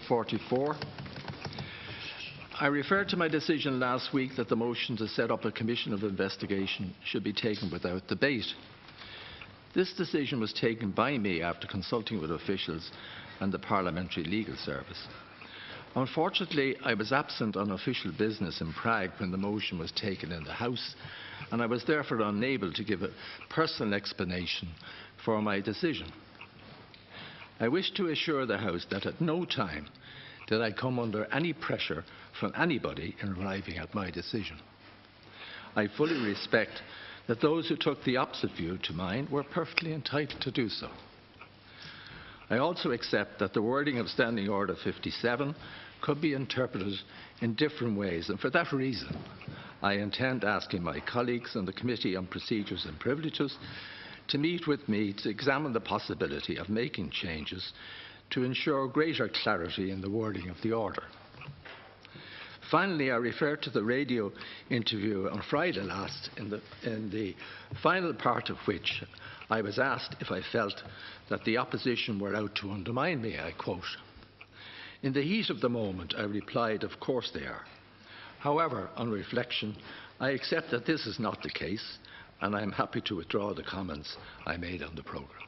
44. I referred to my decision last week that the motion to set up a commission of investigation should be taken without debate. This decision was taken by me after consulting with officials and the Parliamentary Legal Service. Unfortunately, I was absent on official business in Prague when the motion was taken in the House, and I was therefore unable to give a personal explanation for my decision. I wish to assure the House that at no time did I come under any pressure from anybody in arriving at my decision. I fully respect that those who took the opposite view to mine were perfectly entitled to do so. I also accept that the wording of Standing Order 57 could be interpreted in different ways, and for that reason I intend asking my colleagues on the Committee on Procedures and Privileges to meet with me to examine the possibility of making changes to ensure greater clarity in the wording of the order. Finally, I refer to the radio interview on Friday last, in the final part of which I was asked if I felt that the opposition were out to undermine me. I quote, "In the heat of the moment, I replied, of course they are. However, on reflection, I accept that this is not the case, and I am happy to withdraw the comments I made on the programme."